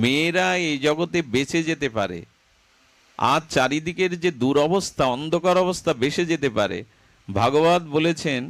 মেয়েরা এই জগতে বেঁচে যেতে পারে, আর চারিদিকের যে দুরবস্থা, অন্ধকার অবস্থা বেসে যেতে পারে। ভাগবত বলেছেন,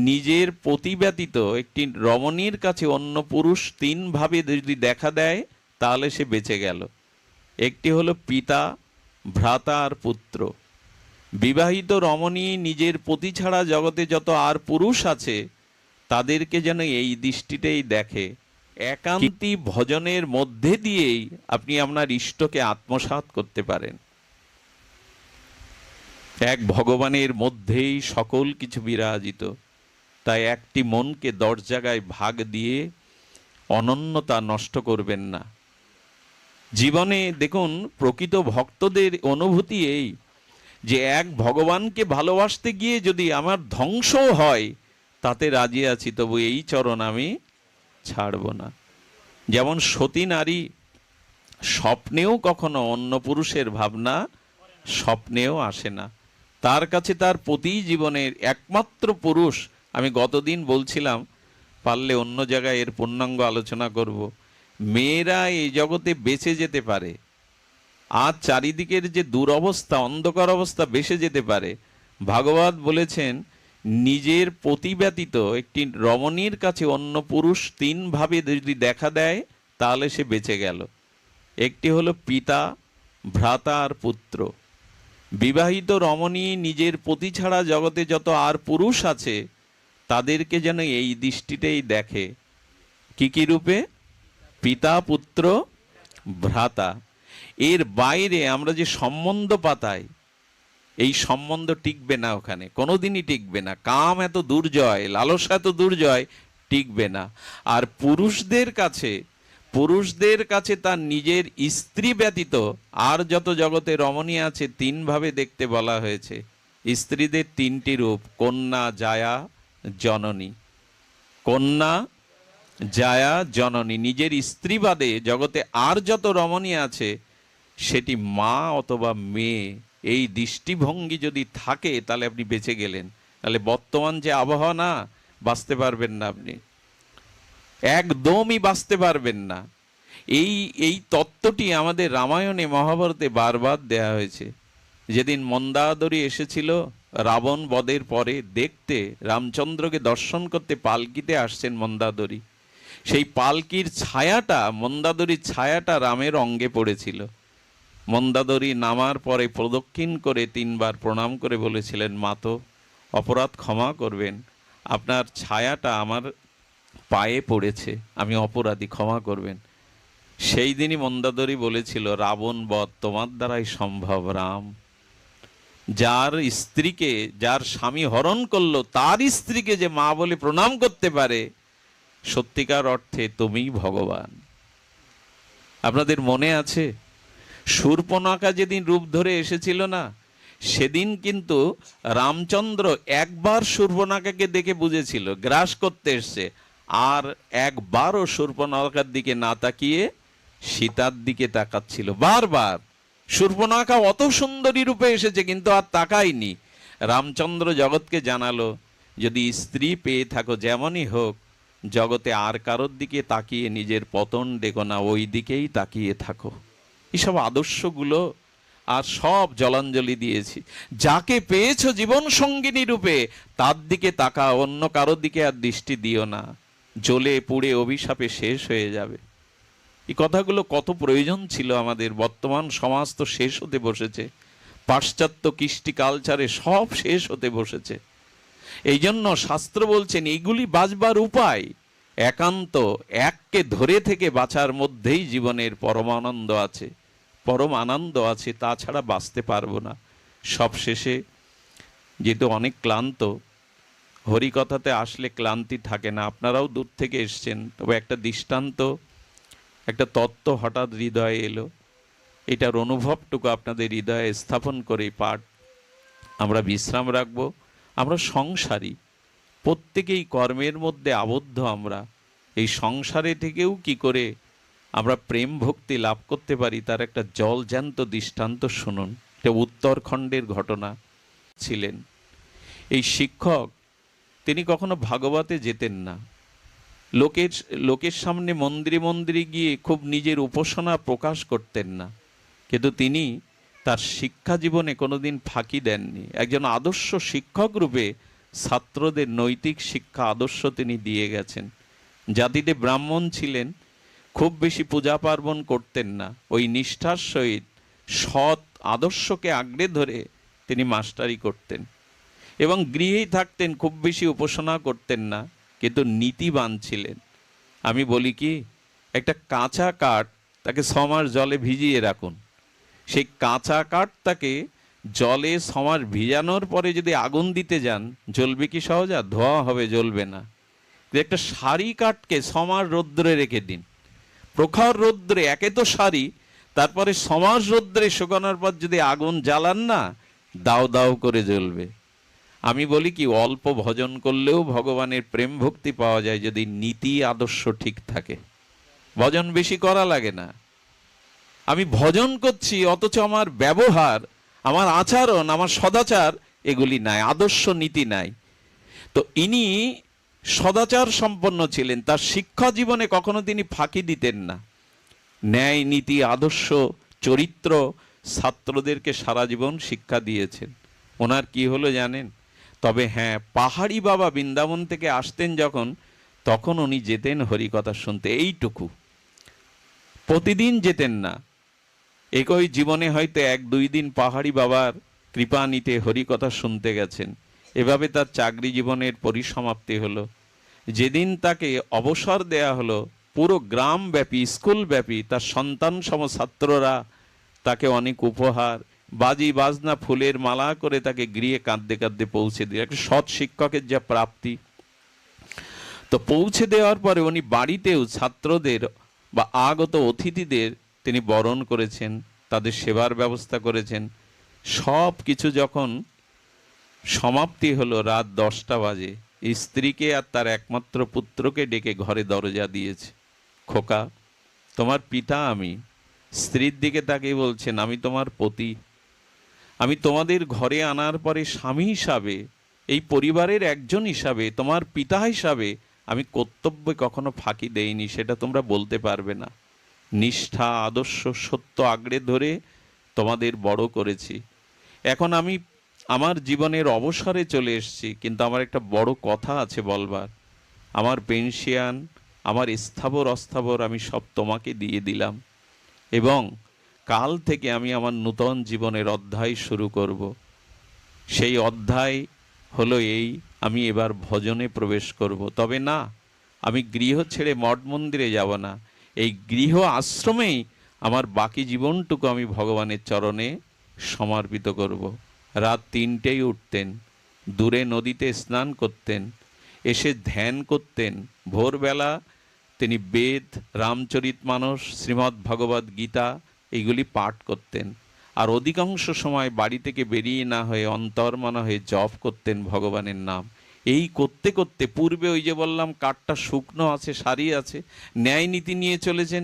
নিজের পতি ব্যতীত একটি রমণীর কাছে অন্য পুরুষ তিনভাবে যদি দেখা দেয় তাহলে সে বেঁচে গেল। একটি হলো পিতা, ভ্রাতা আর পুত্র। বিবাহিত রমণী নিজের পতি ছাড়া জগতে যত আর পুরুষ আছে তাদেরকে যেন এই দৃষ্টিতেই দেখে। একান্তি ভজনের মধ্যে দিয়েই আপনি আপনার ইষ্টকে আত্মসাৎ করতে পারেন। এক ভগবানের মধ্যেই সকল কিছু বিরাজিত। তাই একটি মনকে 10 জায়গায় ভাগ দিয়ে অনন্যতা নষ্ট করবেন না। জীবনে দেখুন, প্রকৃত ভক্তদের অনুভূতি এই যে এক ভগবানকে ভালোবাসতে গিয়ে যদি আমার ধ্বংস হয় তাতে রাজি আছি, তবু এই চরণ আমি ছাড়ব না। যেমন সতী নারী স্বপ্নেও কখনো অন্য পুরুষের ভাবনা স্বপ্নেও আসে না। তার কাছে তার পতি জীবনের একমাত্র পুরুষ। আমি গতদিন বলছিলাম, পারলে অন্য জায়গায় এর পূর্ণাঙ্গ আলোচনা করব। মেয়েরা এই জগতে বেঁচে যেতে পারে, আর চারিদিকের যে দুরবস্থা, অন্ধকার অবস্থা বেসে যেতে পারে। ভাগবত বলেছেন, নিজের পতি ব্যতীত একটি রমণীর কাছে অন্য পুরুষ তিনভাবে যদি দেখা দেয় তাহলে সে বেঁচে গেল। একটি হলো পিতা, ভ্রাতা আর পুত্র। বিবাহিত রমণী নিজের পতি ছাড়া জগতে যত আর পুরুষ আছে তাদেরকে যেন এই দৃষ্টিতেই দেখে। কি কি রূপে? পিতা, পুত্র, ভ্রাতা। এর বাইরে আমরা যে সম্বন্ধ পাতাই, এই সম্বন্ধ টিকবে না, ওখানে কোনোদিনই টিকবে না। কাম এত দুর্জয়, লালসা এত দুর্জয়, টিকবে না। আর পুরুষদের কাছে তার নিজের স্ত্রী ব্যতীত আর যত জগতে রমণী আছে তিনভাবে দেখতে বলা হয়েছে। স্ত্রীদের তিনটি রূপ: কন্যা, জায়া, জননী। কন্যা, জায়া, জননী। নিজের স্ত্রী বাদে জগতে আর যত রমণী আছে সেটি মা অথবা মেয়ে। এই দৃষ্টিভঙ্গি যদি থাকে তাহলে আপনি বেঁচে গেলেন। তাহলে বর্তমান যে আবহাওয়া, না, বাঁচতে পারবেন না, আপনি একদমই বাঁচতে পারবেন না। এই তত্ত্বটি আমাদের রামায়ণে, মহাভারতে বারবার দেয়া হয়েছে। যেদিন মন্দাদরী এসেছিল রাবণ বধের পরে দেখতে, রামচন্দ্রকে দর্শন করতে পালকিতে আসছেন মন্দাদরী, সেই পালকির ছায়াটা, মন্দাদরীর ছায়াটা রামের অঙ্গে পড়েছিল। মন্দাদরী নামার পরে প্রদক্ষিণ করে 3 বার প্রণাম করে বলেছিলেন, মাতো, অপরাধ ক্ষমা করবেন, আপনার ছায়াটা আমার পায়ে পড়েছে, আমি অপরাধী, ক্ষমা করবেন। সেই দিনই মন্দাদরী বলেছিল, রাবণ বধ তোমার দ্বারাই সম্ভব রাম। যার স্ত্রীকে, যার স্বামী হরণ করলো, তার স্ত্রীকে যে মা বলে প্রণাম করতে পারে, সত্যিকার অর্থে তুমিই ভগবান। আপনাদের মনে আছে শূর্পণখা যেদিন রূপ ধরে এসেছিল না, সেদিন কিন্তু রামচন্দ্র একবার শূর্পণখাকে দেখে বুঝেছিল গ্রাস করতে এসছে, আর একবারও শূর্পণখার দিকে না তাকিয়ে সীতার দিকে তাকাচ্ছিল বারবার। শূর্পণখা অত সুন্দরী রূপে এসেছে কিন্তু আর তাকায়নি। রামচন্দ্র জগৎকে জানালো, যদি স্ত্রী পেয়ে থাকো যেমনই হোক, জগতে আর কারোর দিকে তাকিয়ে নিজের পতন ডেকো না, ওই দিকেই তাকিয়ে থাকো। এসব আদর্শগুলো আর সব জলাঞ্জলি দিয়েছি। যাকে পেয়েছো জীবন সঙ্গিনী রূপে তার দিকে তাকাও, অন্য কারোর দিকে আর দৃষ্টি দিও না, জ্বলে পুড়ে অভিশাপে শেষ হয়ে যাবে। এই কথাগুলো কত প্রয়োজন ছিল আমাদের। বর্তমান সমাজ তো শেষ হতে বসেছে, পাশ্চাত্য কৃষ্টি কালচারে সব শেষ হতে বসেছে। এই জন্য শাস্ত্র বলছেন, এইগুলি বাঁচবার উপায় একান্ত এককে ধরে থেকে বাঁচার মধ্যেই জীবনের পরমানন্দ আছে, পরম আনন্দ আছে, তাছাড়া বাঁচতে পারবো না। সব শেষে, যেহেতু অনেক ক্লান্ত, হরিকথাতে আসলে ক্লান্তি থাকে না। আপনারাও দূর থেকে এসছেন, তবে একটা দৃষ্টান্ত, একটা তত্ত্ব হঠাৎ হৃদয়ে এলো, এটার অনুভবটুকু আপনাদের হৃদয়ে স্থাপন করে পাঠ আমরা বিশ্রাম রাখবো। আমরা সংসারী, প্রত্যেকেই কর্মের মধ্যে আবদ্ধ। আমরা এই সংসারে থেকেও কি করে আমরা প্রেম ভক্তি লাভ করতে পারি তার একটা জলজ্যান্ত দৃষ্টান্ত শুনুন। এটা উত্তরখণ্ডের ঘটনা। ছিলেন এই শিক্ষক, তিনি কখনো ভাগবতে যেতেন না, লোকের লোকের সামনে মন্দিরে মন্দিরে গিয়ে খুব নিজের উপাসনা প্রকাশ করতেন না, কিন্তু তিনি তার শিক্ষা জীবনে কোনোদিন ফাঁকি দেননি। একজন আদর্শ শিক্ষক রূপে ছাত্রদের নৈতিক শিক্ষা আদর্শ তিনি দিয়ে গেছেন। জাতিতে ব্রাহ্মণ ছিলেন, খুব বেশি পূজা পার্বণ করতেন না, ওই নিষ্ঠার সহিত সৎ আদর্শকে আঁকড়ে ধরে তিনি মাস্টারি করতেন এবং গৃহেই থাকতেন, খুব বেশি উপাসনা করতেন না, কিন্তু নীতিবান ছিলেন। আমি বলি কি, একটা কাঁচা কাঠ তাকে 6 মাস জলে ভিজিয়ে রাখুন, সেই কাঁচা কাঠটাকে জলে 6 মাস ভিজানোর পরে যদি আগুন দিতে যান, জ্বলবে কি সহজে? ধোয়া হবে, জ্বলবে না। একটা সারি কাঠকে 6 মাস রৌদ্রে রেখে দিন, প্রখর রৌদ্রে, একে তো সারি, তারপরে 6 মাস রৌদ্রে শুকানোর পর যদি আগুন জ্বালান না, দাও দাও করে জ্বলবে। আমি বলি কি, অল্প ভজন করলেও ভগবানের প্রেম ভক্তি পাওয়া যায় যদি নীতি আদর্শ ঠিক থাকে। ভজন বেশি করা লাগে না। আমি ভজন করছি অথচ আমার ব্যবহার, আমার আচরণ, আমার সদাচার এগুলি নাই, আদর্শ নীতি নাই। তো ইনি সদাচার সম্পন্ন ছিলেন, তার শিক্ষা জীবনে কখনো তিনি ফাঁকি দিতেন না। ন্যায় নীতি আদর্শ চরিত্র ছাত্রদেরকে সারা জীবন শিক্ষা দিয়েছেন। ওনার কি হলো জানেন? তবে হ্যাঁ, পাহাড়ি বাবা বৃন্দাবন থেকে আসতেন যখন, তখন উনি যেতেন হরিকথা শুনতে, এইটুকু, প্রতিদিন যেতেন না। একই জীবনে হয়তো 1-2 দিন পাহাড়ি বাবার কৃপা নিতে হরিকথা শুনতে গেছেন। এভাবে তার চাকরি জীবনের পরিসমাপ্তি হলো। যেদিন তাকে অবসর দেয়া হলো, পুরো গ্রাম ব্যাপী, স্কুল ব্যাপী তার সন্তান সম ছাত্ররা তাকে অনেক উপহার, বাজি বাজনা, ফুলের মালা করে তাকে গৃহে কাঁদতে কাঁদতে পৌঁছে দিয়ে, একটা সৎ শিক্ষকের যা প্রাপ্তি। তো পৌঁছে দেওয়ার পরে উনি বাড়িতেও ছাত্রদের বা আগত অতিথিদের তিনি বরণ করেছেন, তাদের সেবার ব্যবস্থা করেছেন। সব কিছু যখন সমাপ্তি হলো, রাত 10টা বাজে, স্ত্রীকে আর তার একমাত্র পুত্রকে ডেকে ঘরে দরজা দিয়েছে। খোকা, তোমার পিতা আমি। স্ত্রীর দিকে তাকিয়ে বলছেন, আমি তোমার পতি। আমি তোমাদের ঘরে আনার পরে স্বামী হিসাবে, এই পরিবারের একজন হিসাবে, তোমার পিতা হিসাবে আমি কর্তব্যে কখনো ফাঁকি দেইনি, সেটা তোমরা বলতে পারবে না। নিষ্ঠা আদর্শ সত্য আঁকড়ে ধরে তোমাদের বড় করেছি। এখন আমি আমার জীবনের অবসরে চলে এসেছি, কিন্তু আমার একটা বড় কথা আছে বলবার। আমার পেনশন, আমার স্থাবর অস্থাবর আমি সব তোমাকে দিয়ে দিলাম, এবং কাল থেকে আমি আমার নূতন জীবনের অধ্যায় শুরু করব। সেই অধ্যায় হলো এই, আমি এবার ভজনে প্রবেশ করব। তবে না, আমি গৃহ ছেড়ে মঠ মন্দিরে যাব না, এই গৃহ আশ্রমেই আমার বাকি জীবনটুকু আমি ভগবানের চরণে সমর্পিত করব। রাত 3টেই উঠতেন, দূরে নদীতে স্নান করতেন, এসে ধ্যান করতেন। ভোরবেলা তিনি বেদ, রামচরিতমানস, শ্রীমদ্ ভগবদ্ গীতা এইগুলি পাঠ করতেন। আর অধিকাংশ সময় বাড়ি থেকে বেরিয়ে না হয়ে অন্তর্মনা হয়ে জপ করতেন ভগবানের নাম। এই করতে করতে, পূর্বে ওই যে বললাম কাঠটা শুকনো আছে, সারি আছে, ন্যায় নীতি নিয়ে চলেছেন,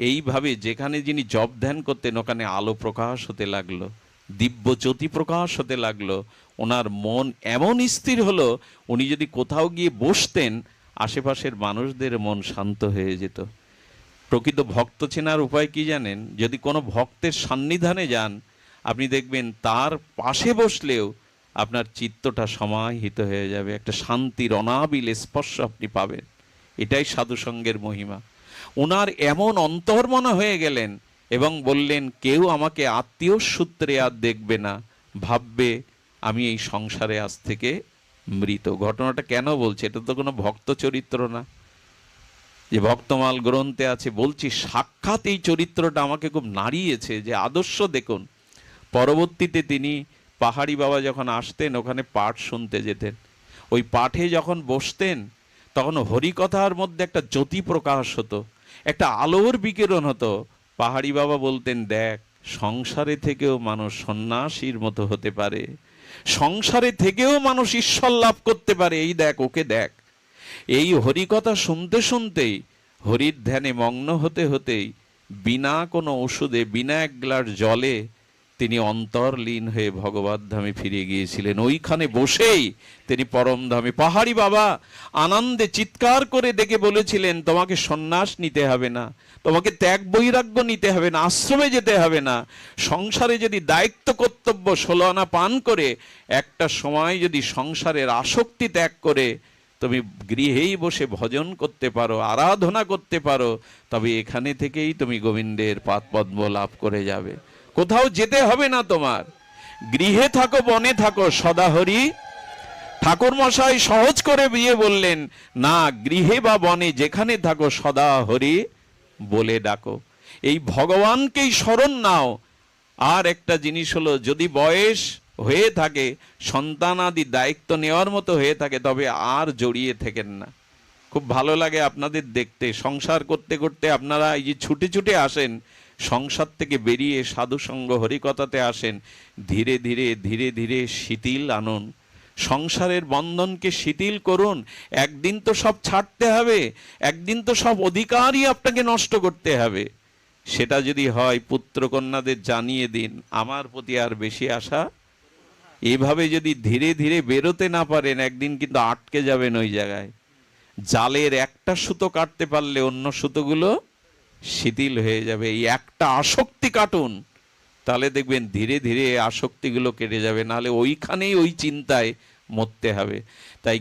এইভাবে যেখানে যিনি জপ ধ্যান করতেন ওখানে আলো প্রকাশ হতে লাগলো, দিব্য জ্যোতি প্রকাশ হতে লাগলো। ওনার মন এমন স্থির হলো, উনি যদি কোথাও গিয়ে বসতেন, আশেপাশের মানুষদের মন শান্ত হয়ে যেত। প্রকৃত ভক্ত চেনার উপায় কি জানেন? যদি কোনো ভক্তের সান্নিধানে যান, আপনি দেখবেন তার পাশে বসলেও আপনার চিত্তটা সমাহিত হয়ে যাবে, একটা শান্তির অনাবিল স্পর্শ আপনি পাবেন। এটাই সাধুসঙ্গের মহিমা। ওনার এমন অন্তর্মনা হয়ে গেলেন এবং বললেন, কেউ আমাকে আত্মীয় সূত্রে আর দেখবে না, ভাববে আমি এই সংসারে আজ থেকে মৃত। ঘটনাটা কেন বলছে? এটা তো কোনো ভক্ত চরিত্র না যে ভক্তমাল গ্রন্থে আছে। বলছি, সাক্ষাৎ এই চরিত্রটা আমাকে খুব নাড়িয়েছে, যে আদর্শ দেখুন। পরবর্তীতে তিনি পাহাড়ি বাবা যখন আসতেন, ওখানে পাঠ শুনতে যেতেন। ওই পাঠে যখন বসতেন, তখন হরিকথার মধ্যে একটা জ্যোতি প্রকাশ হতো, একটা আলোর বিকিরণ হতো। পাহাড়ি বাবা বলতেন, দেখ, সংসারে থেকেও মানুষ সন্ন্যাসীর মতো হতে পারে, সংসারে থেকেও মানুষ ঈশ্বর লাভ করতে পারে, এই দেখ, ওকে দেখ। এই হরিকথা শুনতে শুনতেই, হরির ধ্যানে মগ্ন হতে হতেই, বিনা কোনো ওষুধে, বিনা 1 গ্লাস জলে তিনি অন্তর্লীন হয়ে ভগবত ধামে ফিরে গিয়েছিলেন। ওইখানে বসেই তিনি পরম ধামে, পাহাড়ি বাবা আনন্দে চিৎকার করে ডেকে বলেছিলেন, তোমাকে সন্ন্যাস নিতে হবে না, তোমাকে ত্যাগ বৈরাগ্য নিতে হবে না, আশ্রমে যেতে হবে না। সংসারে যদি দায়িত্ব কর্তব্য 16 আনা পান করে একটা সময় যদি সংসারের আসক্তি ত্যাগ করে তুমি গৃহেই বসে ভজন করতে পারো, আরাধনা করতে পারো, তবে এখানে থেকেই তুমি গোবিন্দের পাদপদ্ম লাভ করে যাবে। কোথাও যেতে হবে না তোমার, গৃহে থাকো বনে থাকো সদা হরি। ঠাকুর মশাই সহজ করে বিয়ে বললেন, না গৃহে বা বনে যেখানে থাকো সদা হরি বলে ডাকো। এই ভগবানকেই স্মরণ নাও। আর একটা জিনিস হলো, যদি বয়স হয়ে থাকে, সন্তান আদি দায়িত্ব নেওয়ার মতো হয়ে থাকে, তবে আর জড়িয়ে থেকেন না। খুব ভালো লাগে আপনাদের দেখতে, সংসার করতে করতে আপনারা এই যে ছুটে ছুটে আসেন, সংসার থেকে বেরিয়ে সাধুসঙ্গ হরিকথাতে আসেন, ধীরে ধীরে ধীরে ধীরে শিথিল আনুন, সংসারের বন্ধনকে শিথিল করুন। একদিন তো সব ছাড়তে হবে, একদিন তো সব অধিকারই আপনাকে নষ্ট করতে হবে। সেটা যদি হয় পুত্র কন্যাদের জানিয়ে দিন, আমার প্রতি আর বেশি আশা। এভাবে যদি ধীরে ধীরে বেরোতে না পারেন, একদিন কিন্তু আটকে যাবেন ওই জায়গায়। জালের একটা সুতো কাটতে পারলে অন্য সুতোগুলো শিথিল হয়ে যাবে। এই একটা আসক্তি কাটুন, তাহলে দেখবেন ধীরে ধীরে আসক্তিগুলো কেটে যাবে, নাহলে ওইখানেই ওই চিন্তায় মরতে হবে। তাই